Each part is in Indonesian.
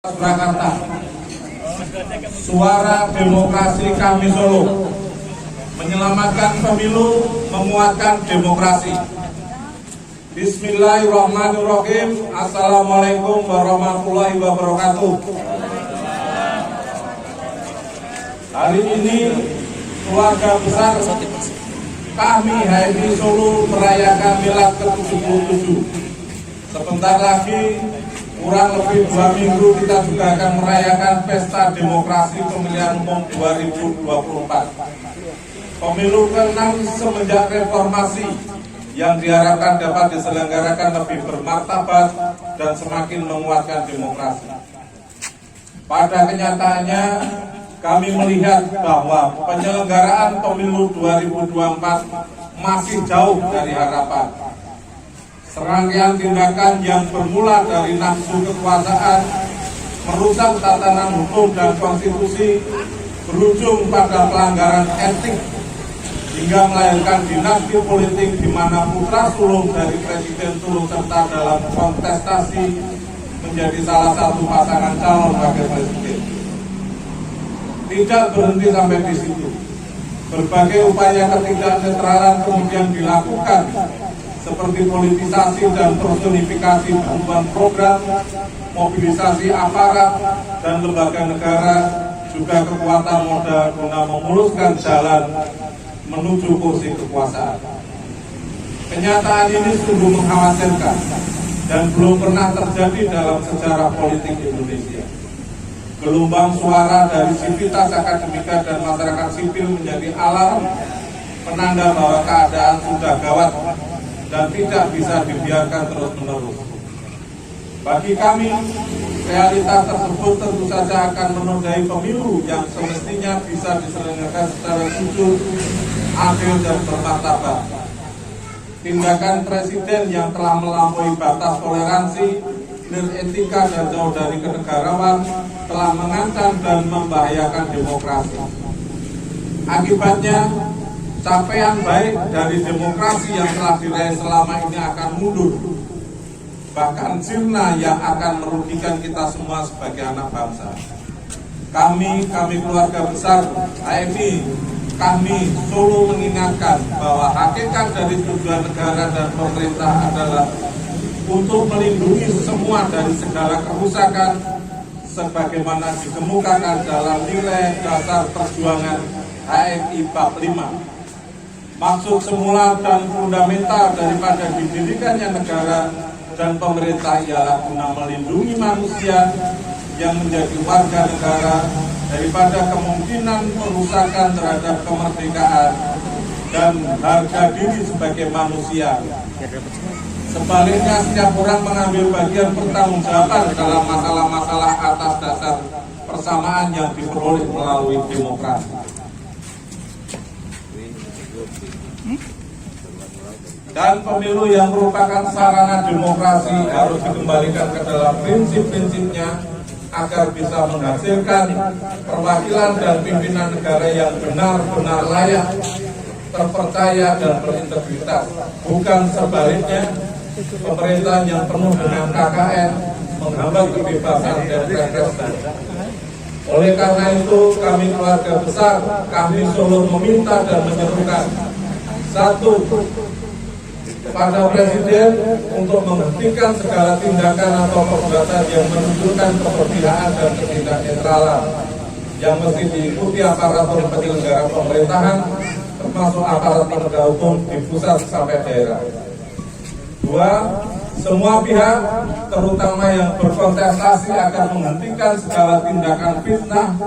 Surakarta, suara demokrasi kami Solo, menyelamatkan pemilu, menguatkan demokrasi. Bismillahirrahmanirrahim. Assalamualaikum warahmatullahi wabarakatuh. Hari ini keluarga besar kami HMI Solo merayakan milad ke-77. Sebentar lagi, kurang lebih 2 minggu, kita juga akan merayakan pesta demokrasi pemilihan umum 2024. Pemilu ke-6 semenjak reformasi yang diharapkan dapat diselenggarakan lebih bermartabat dan semakin menguatkan demokrasi. Pada kenyataannya, kami melihat bahwa penyelenggaraan pemilu 2024 masih jauh dari harapan. Serangkaian tindakan yang bermula dari nafsu kekuasaan, merusak tatanan hukum dan konstitusi, berujung pada pelanggaran etik, hingga melahirkan dinasti politik di mana putra sulung dari Presiden turut serta dalam kontestasi menjadi salah satu pasangan calon wakil presiden. Tidak berhenti sampai di situ. Berbagai upaya ketidaknetralan kemudian dilakukan, seperti politisasi dan personifikasi bantuan program, mobilisasi aparat dan lembaga negara, juga kekuatan modal guna memuluskan jalan menuju kursi kekuasaan. Kenyataan ini sungguh mengkhawatirkan dan belum pernah terjadi dalam sejarah politik Indonesia. Gelombang suara dari sivitas akademika dan masyarakat sipil menjadi alarm penanda bahwa keadaan sudah gawat dan tidak bisa dibiarkan terus-menerus. Bagi kami, realitas tersebut tentu saja akan menodai pemilu yang semestinya bisa diselenggarakan secara jujur, adil, dan bermartabat. Tindakan presiden yang telah melampaui batas toleransi, etika, dan jauh dari kenegarawan telah mengancam dan membahayakan demokrasi. Akibatnya, capaian baik dari demokrasi yang telah diraih selama ini akan mundur, bahkan sirna yang akan merugikan kita semua sebagai anak bangsa. Kami keluarga besar HMI, kami Solo mengingatkan bahwa hakikat dari tujuan negara dan pemerintah adalah untuk melindungi semua dari segala kerusakan, sebagaimana dikemukakan dalam nilai dasar perjuangan HMI bab 5. Maksud semula dan fundamental daripada didirikannya negara dan pemerintah ialah guna melindungi manusia yang menjadi warga negara daripada kemungkinan perusakan terhadap kemerdekaan dan harga diri sebagai manusia. Sebaliknya, setiap orang mengambil bagian pertanggungjawaban dalam masalah-masalah atas dasar persamaan yang diperoleh melalui demokrasi. Dan pemilu yang merupakan sarana demokrasi harus dikembalikan ke dalam prinsip-prinsipnya agar bisa menghasilkan perwakilan dan pimpinan negara yang benar-benar layak, terpercaya, dan berintegritas. Bukan sebaliknya, pemerintahan yang penuh dengan KKN menghambat kebebasan dan representasi. Oleh karena itu, kami keluarga besar, kami Solo meminta dan menyerukan: satu, kepada Presiden untuk menghentikan segala tindakan atau perbuatan yang menunjukkan keberpihakan dan ketidaknetralan yang mesti diikuti aparatur penyelenggara pemerintahan, termasuk aparat penegak hukum di pusat sampai daerah. Dua, semua pihak, terutama yang berkontestasi, akan menghentikan segala tindakan fitnah,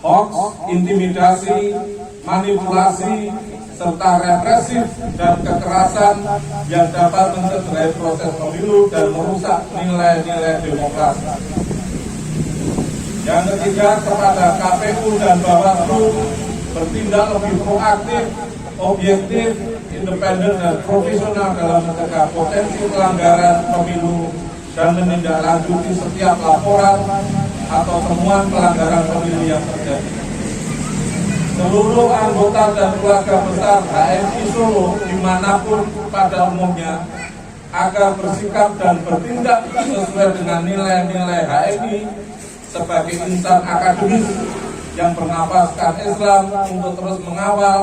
hoax, intimidasi, manipulasi, serta represif dan kekerasan yang dapat mencederai proses pemilu dan merusak nilai-nilai demokrasi. Yang ketiga, kepada KPU dan Bawaslu bertindak lebih proaktif, objektif, independen, dan profesional dalam mencegah potensi pelanggaran pemilu dan menindaklanjuti setiap laporan atau temuan pelanggaran pemilu yang terjadi. Seluruh anggota dan keluarga besar HMI Solo dimanapun pada umumnya agar bersikap dan bertindak sesuai dengan nilai-nilai HMI sebagai insan akademis yang bernafaskan Islam untuk terus mengawal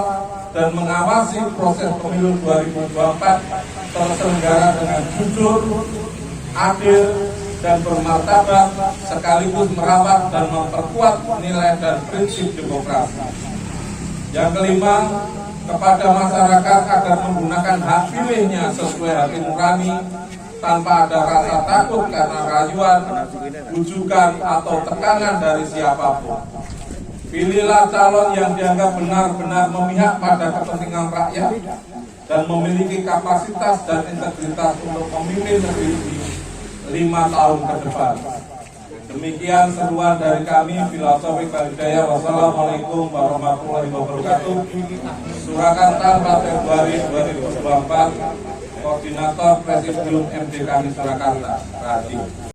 dan mengawasi proses pemilu 2024 terselenggara dengan jujur, adil, dan bermartabat, sekaligus merawat dan memperkuat nilai dan prinsip demokrasi. Yang kelima, kepada masyarakat agar menggunakan hak pilihnya sesuai hati nurani tanpa ada rasa takut karena rayuan, bujukan, atau tekanan dari siapapun. Pilihlah calon yang dianggap benar-benar memihak pada kepentingan rakyat dan memiliki kapasitas dan integritas untuk memimpin negeri 5 tahun ke depan. Demikian seruan dari kami, Filosofi Kalidaya. Wassalamualaikum warahmatullahi wabarakatuh. Surakarta 4 Februari 2024, Koordinator Presidium MD kami Surakarta, Raji.